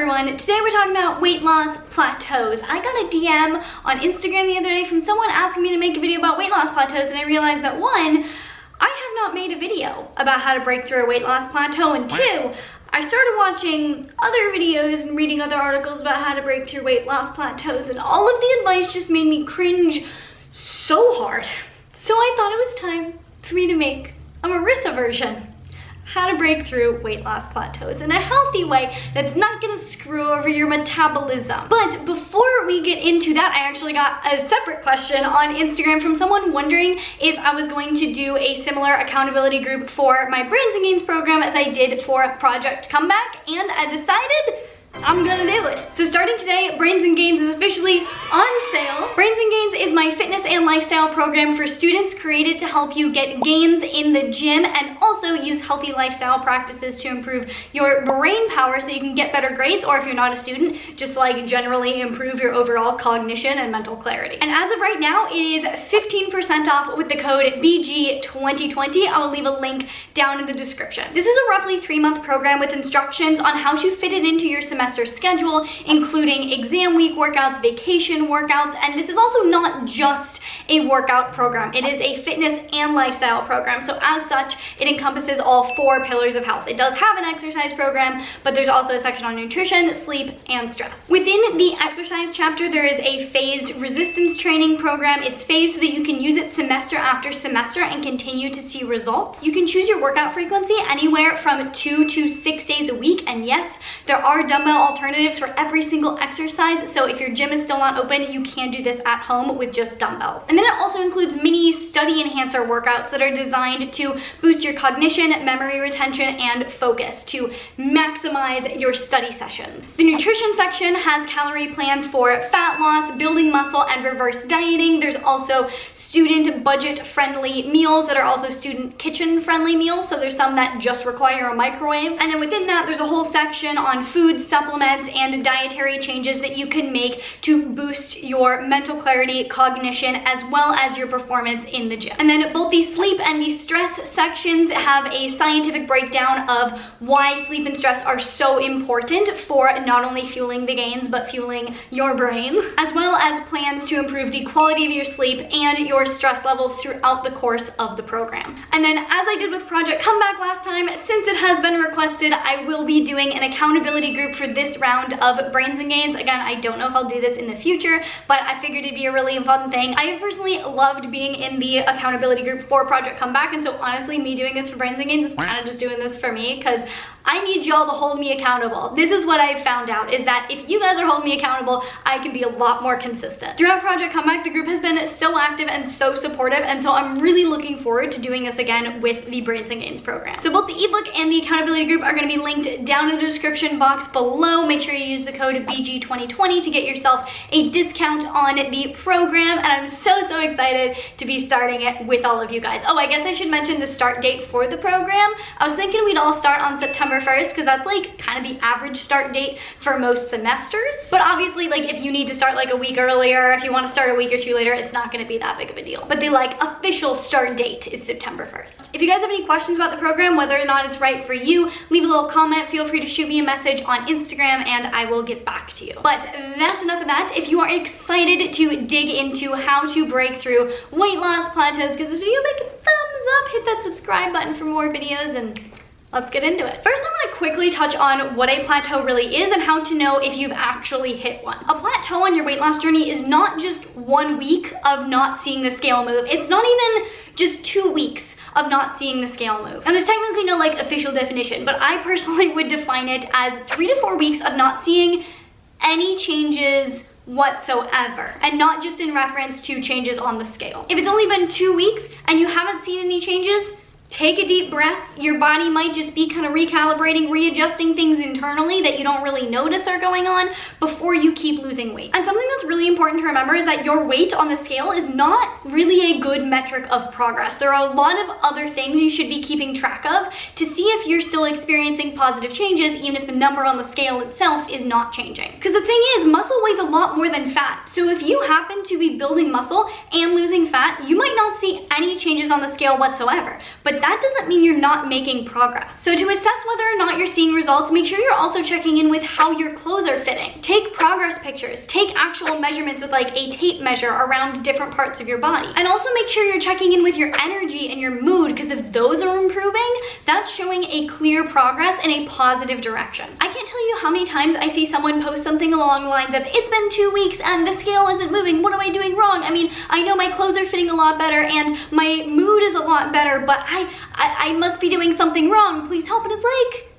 everyone, today we're talking about weight loss plateaus. I got a DM on Instagram the other day from someone asking me to make a video about weight loss plateaus, and I realized that one, I have not made a video about how to break through a weight loss plateau, and two, I started watching other videos and reading other articles about how to break through weight loss plateaus, and all of the advice just made me cringe so hard. So I thought it was time for me to make a Marissa version. How to break through weight loss plateaus in a healthy way that's not gonna screw over your metabolism. But before we get into that, I actually got a separate question on Instagram from someone wondering if I was going to do a similar accountability group for my Brains and Gains program as I did for Project Comeback, and I decided I'm gonna do it. So starting today, Brains and Gains is officially on sale. Brains and Gains is my fitness and lifestyle program for students created to help you get gains in the gym and also use healthy lifestyle practices to improve your brain power so you can get better grades, or if you're not a student, just like generally improve your overall cognition and mental clarity. And as of right now, it is 15% off with the code BG2020. I will leave a link down in the description. This is a roughly 3-month program with instructions on how to fit it into your semester schedule, including exam week workouts, vacation workouts, and this is also not just a workout program. It is a fitness and lifestyle program. So as such, it encompasses all 4 pillars of health. It does have an exercise program, but there's also a section on nutrition, sleep, and stress. Within the exercise chapter, there is a phased resistance training program. It's phased so that you can use it semester after semester and continue to see results. You can choose your workout frequency anywhere from 2 to 6 days a week, and yes, there are dumbbell alternatives for every single exercise, so if your gym is still not open, you can do this at home with just dumbbells. And then it also includes mini study enhancer workouts that are designed to boost your cognition, memory retention, and focus to maximize your study sessions. The nutrition section has calorie plans for fat loss, building muscle, and reverse dieting. There's also student budget-friendly meals that are also student kitchen-friendly meals, so there's some that just require a microwave. And then within that, there's a whole section on food, supplements, and dietary changes that you can make to boost your mental clarity, cognition, as well as your performance in the gym. And then both the sleep and the stress sections have a scientific breakdown of why sleep and stress are so important for not only fueling the gains, but fueling your brain, as well as plans to improve the quality of your sleep and your stress levels throughout the course of the program. And then, as I did with Project Comeback last time, since it has been requested, I will be doing an accountability group for this round of Brains and Gains. Again, I don't know if I'll do this in the future, but I figured it'd be a really fun thing. I have personally loved being in the accountability group for Project Comeback, and so honestly, me doing this for Brains and Gains is kind of just doing this for me, because I need y'all to hold me accountable. This is what I've found out, is that if you guys are holding me accountable, I can be a lot more consistent. Throughout Project Comeback, the group has been so active and so supportive, and so I'm really looking forward to doing this again with the Brains and Gains program. So both the ebook and the accountability group are going to be linked down in the description box below. Make sure you use the code BG2020 to get yourself a discount on the program, and I'm so excited to be starting it with all of you guys. Oh, I guess I should mention the start date for the program. I was thinking we'd all start on September 1st, because that's like kind of the average start date for most semesters, but obviously, like, if you need to start like a week earlier, if you want to start a week or 2 later, it's not going to be that big of a deal. But the like official start date is September 1st. If you guys have any questions about the program, whether or not it's right for you, leave a little comment. Feel free to shoot me a message on Instagram and I will get back to you. But that's enough of that. If you are excited to dig into how to break through weight loss plateaus, give this video a big thumbs up, hit that subscribe button for more videos, and let's get into it. First, I'm gonna quickly touch on what a plateau really is and how to know if you've actually hit one. A plateau on your weight loss journey is not just 1 week of not seeing the scale move. It's not even just 2 weeks of not seeing the scale move. And there's technically no like official definition, but I personally would define it as 3 to 4 weeks of not seeing any changes whatsoever, and not just in reference to changes on the scale. If it's only been 2 weeks and you haven't seen any changes, take a deep breath. Your body might just be kind of recalibrating, readjusting things internally that you don't really notice are going on before you keep losing weight. And something that's really important to remember is that your weight on the scale is not really a good metric of progress. There are a lot of other things you should be keeping track of to see if you're still experiencing positive changes, even if the number on the scale itself is not changing. Because the thing is, muscle weighs a lot more than fat. So if you happen to be building muscle and losing fat, you might not see any changes on the scale whatsoever. But but that doesn't mean you're not making progress. So to assess whether or not you're seeing results, make sure you're also checking in with how your clothes are fitting. Take progress pictures, take actual measurements with like a tape measure around different parts of your body. And also make sure you're checking in with your energy and your mood, because if those are improving, that's showing a clear progress in a positive direction. I can't tell you how many times I see someone post something along the lines of, it's been 2 weeks and the scale isn't moving, what am I doing wrong? I mean, I know my clothes are fitting a lot better and my mood is a lot better, but I must be doing something wrong, please help. And it's like,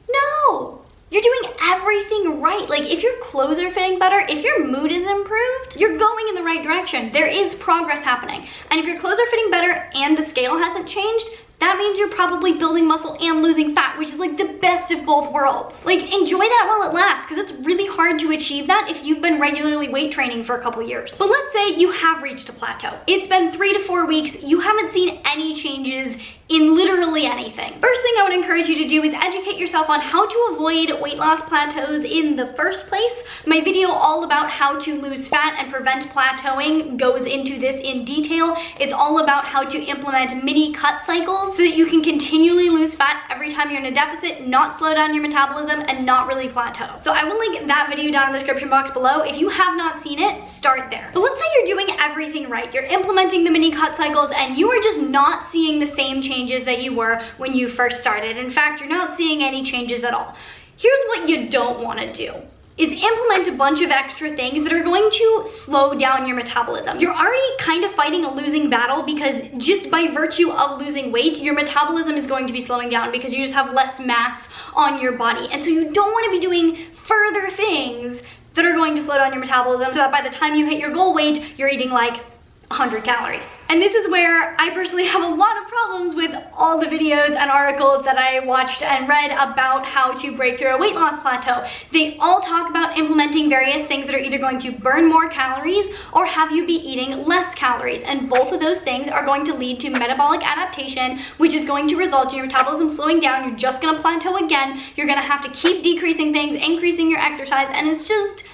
no, you're doing everything right. Like, if your clothes are fitting better, if your mood is improved, you're going in the right direction. There is progress happening. And if your clothes are fitting better and the scale hasn't changed, that means you're probably building muscle and losing fat, which is like the best of both worlds. Like, enjoy that while it lasts, because it's really hard to achieve that if you've been regularly weight training for a couple years. But let's say you have reached a plateau. It's been 3 to 4 weeks, you haven't seen any changes in literally anything. First thing I would encourage you to do is educate yourself on how to avoid weight loss plateaus in the first place. My video all about how to lose fat and prevent plateauing goes into this in detail. It's all about how to implement mini cut cycles so that you can continually lose fat every time you're in a deficit, not slow down your metabolism, and not really plateau. So I will link that video down in the description box below. If you have not seen it, start there. But let's say you're doing everything right. You're implementing the mini cut cycles and you are just not seeing the same changes that you were when you first started. In fact, you're not seeing any changes at all. Here's what you don't want to do. Is implement a bunch of extra things that are going to slow down your metabolism. You're already kind of fighting a losing battle, because just by virtue of losing weight, your metabolism is going to be slowing down because you just have less mass on your body. And so you don't want to be doing further things that are going to slow down your metabolism so that by the time you hit your goal weight, you're eating like 100 calories. And this is where I personally have a lot of problems with all the videos and articles that I watched and read about how to break through a weight loss plateau. They all talk about implementing various things that are either going to burn more calories or have you be eating less calories. And both of those things are going to lead to metabolic adaptation, which is going to result in your metabolism slowing down. You're just gonna plateau again. You're gonna have to keep decreasing things, increasing your exercise, and it's just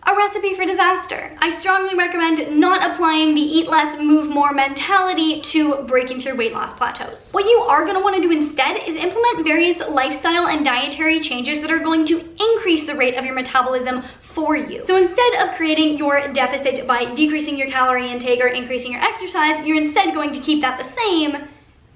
a recipe for disaster. I strongly recommend not applying the eat less, move more mentality to breaking through weight loss plateaus. What you are gonna wanna do instead is implement various lifestyle and dietary changes that are going to increase the rate of your metabolism for you. So instead of creating your deficit by decreasing your calorie intake or increasing your exercise, you're instead going to keep that the same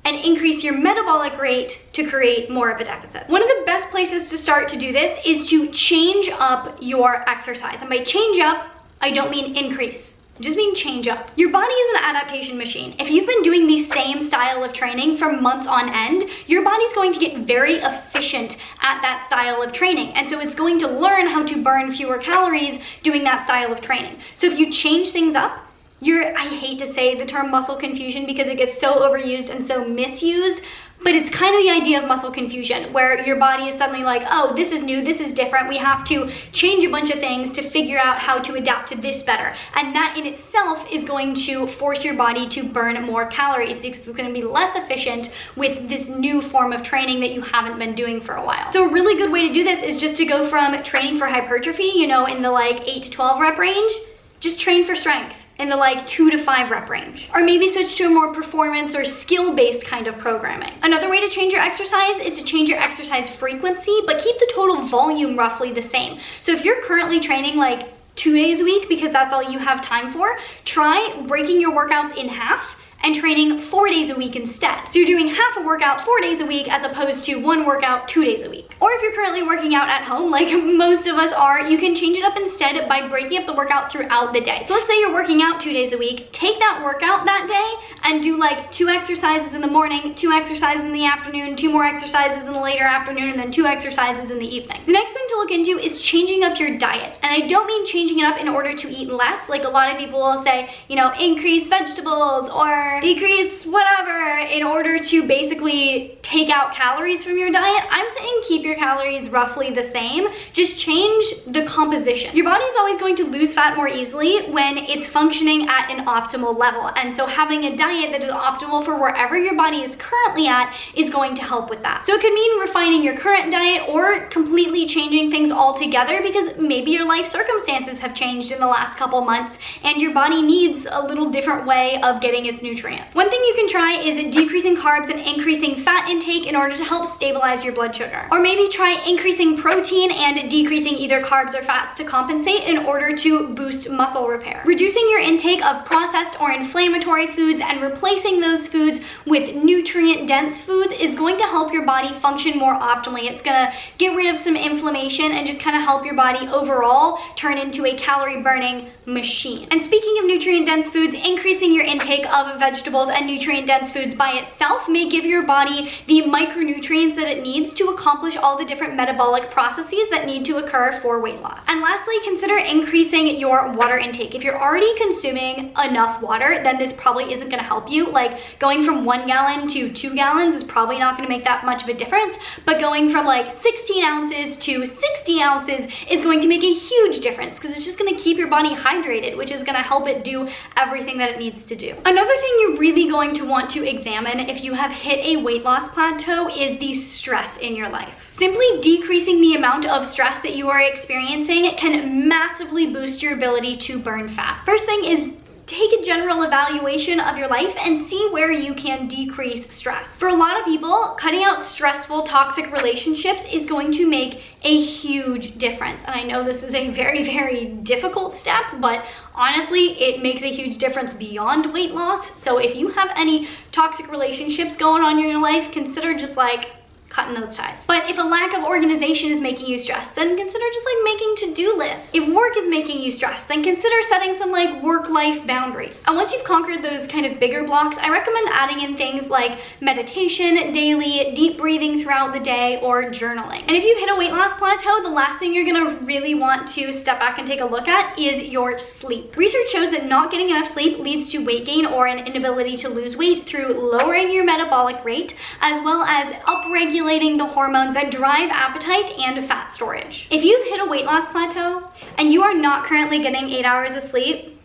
and increase your metabolic rate to create more of a deficit. One of the best places to start to do this is to change up your exercise. And by change up, I don't mean increase. I just mean change up. Your body is an adaptation machine. If you've been doing the same style of training for months on end, your body's going to get very efficient at that style of training. And so it's going to learn how to burn fewer calories doing that style of training. So if you change things up, I hate to say the term muscle confusion because it gets so overused and so misused, but it's kind of the idea of muscle confusion, where your body is suddenly like, oh, this is new, this is different, we have to change a bunch of things to figure out how to adapt to this better. And that in itself is going to force your body to burn more calories because it's going to be less efficient with this new form of training that you haven't been doing for a while. So a really good way to do this is just to go from training for hypertrophy, you know, in the like 8 to 12 rep range, just train for strength in the like 2 to 5 rep range. Or maybe switch to a more performance or skill-based kind of programming. Another way to change your exercise is to change your exercise frequency, but keep the total volume roughly the same. So if you're currently training like 2 days a week because that's all you have time for, try breaking your workouts in half and training 4 days a week instead. So you're doing half a workout 4 days a week as opposed to one workout 2 days a week. Or if you're currently working out at home, like most of us are, you can change it up instead by breaking up the workout throughout the day. So let's say you're working out 2 days a week, take that workout that day and do like 2 exercises in the morning, 2 exercises in the afternoon, 2 more exercises in the later afternoon, and then 2 exercises in the evening. The next thing to look into is changing up your diet. And I don't mean changing it up in order to eat less. Like a lot of people will say, you know, increase vegetables or decrease whatever in order to basically take out calories from your diet. I'm saying keep your calories roughly the same, just change the composition. Your body is always going to lose fat more easily when it's functioning at an optimal level, and so having a diet that is optimal for wherever your body is currently at is going to help with that. So it could mean refining your current diet or completely changing things altogether, because maybe your life circumstances have changed in the last couple months and your body needs a little different way of getting its nutrients. One thing you can try is decreasing carbs and increasing fat intake in order to help stabilize your blood sugar. Or maybe try increasing protein and decreasing either carbs or fats to compensate in order to boost muscle repair. Reducing your intake of processed or inflammatory foods and replacing those foods with nutrient-dense foods is going to help your body function more optimally. It's gonna get rid of some inflammation and just kind of help your body overall turn into a calorie-burning machine. And speaking of nutrient-dense foods, increasing your intake of vegetables and nutrient-dense foods by itself may give your body the micronutrients that it needs to accomplish all the different metabolic processes that need to occur for weight loss. And lastly, consider increasing your water intake. If you're already consuming enough water, then this probably isn't gonna help you. Like going from 1 gallon to 2 gallons is probably not gonna make that much of a difference, but going from like 16 ounces to 60 ounces is going to make a huge difference, because it's just gonna keep your body hydrated, which is gonna help it do everything that it needs to do. Another thing you're really going to want to examine if you have hit a weight loss plateau is the stress in your life. Simply decreasing the amount of stress that you are experiencing can massively boost your ability to burn fat. First thing is take a general evaluation of your life and see where you can decrease stress. For a lot of people, cutting out stressful, toxic relationships is going to make a huge difference. And I know this is a very, very difficult step, but honestly, it makes a huge difference beyond weight loss. So if you have any toxic relationships going on in your life, consider just like cutting those ties. But if a lack of organization is making you stressed, then consider just like making to-do lists. If work is making you stressed, then consider setting some like work-life boundaries. And once you've conquered those kind of bigger blocks, I recommend adding in things like meditation daily, deep breathing throughout the day, or journaling. And if you've hit a weight loss plateau, the last thing you're gonna really want to step back and take a look at is your sleep. Research shows that not getting enough sleep leads to weight gain or an inability to lose weight through lowering your metabolic rate, as well as upregulating the hormones that drive appetite and fat storage. If you've hit a weight loss plateau and you are not currently getting 8 hours of sleep,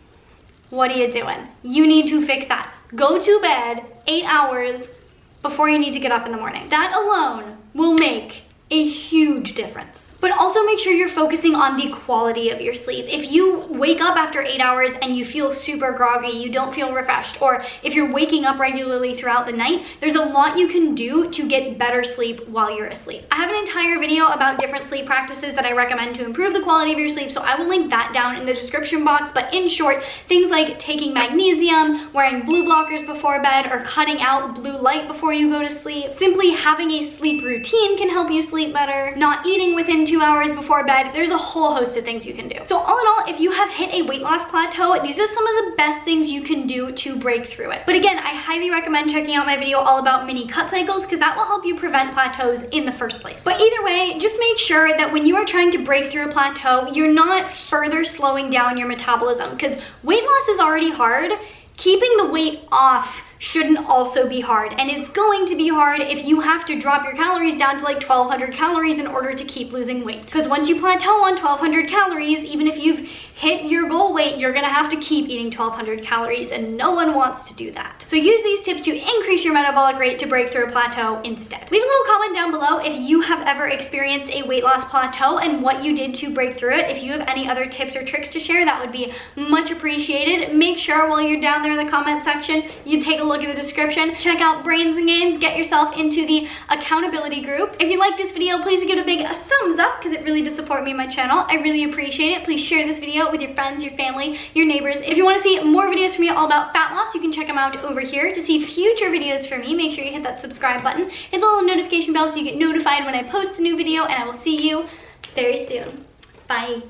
what are you doing? You need to fix that. Go to bed 8 hours before you need to get up in the morning. That alone will make a huge difference. But also make sure you're focusing on the quality of your sleep. If you wake up after 8 hours and you feel super groggy, you don't feel refreshed, or if you're waking up regularly throughout the night, there's a lot you can do to get better sleep while you're asleep. I have an entire video about different sleep practices that I recommend to improve the quality of your sleep, so I will link that down in the description box. But in short, things like taking magnesium, wearing blue blockers before bed, or cutting out blue light before you go to sleep. Simply having a sleep routine can help you sleep better. Not eating within 2 hours before bed. There's a whole host of things you can do. So all in all, if you have hit a weight loss plateau, these are some of the best things you can do to break through it. But again, I highly recommend checking out my video all about mini cut cycles, because that will help you prevent plateaus in the first place. But either way, just make sure that when you are trying to break through a plateau, you're not further slowing down your metabolism, because weight loss is already hard. Keeping the weight off shouldn't also be hard, and it's going to be hard if you have to drop your calories down to like 1,200 calories in order to keep losing weight. Because once you plateau on 1,200 calories, even if you've hit your goal weight, you're gonna have to keep eating 1,200 calories, and no one wants to do that. So use these tips to increase your metabolic rate to break through a plateau instead. Leave a little comment down below if you have ever experienced a weight loss plateau and what you did to break through it. If you have any other tips or tricks to share, that would be much appreciated. Make sure while you're down there in the comment section, you take a look at the description, check out Brains and Gains, get yourself into the accountability group. If you like this video, please give it a big thumbs up, because it really does support me and my channel. I really appreciate it. Please share this video with your friends, your family, your neighbors. If you want to see more videos from me all about fat loss, you can check them out over here. To see future videos from me, make sure you hit that subscribe button, hit the little notification bell so you get notified when I post a new video, and I will see you very soon. Bye.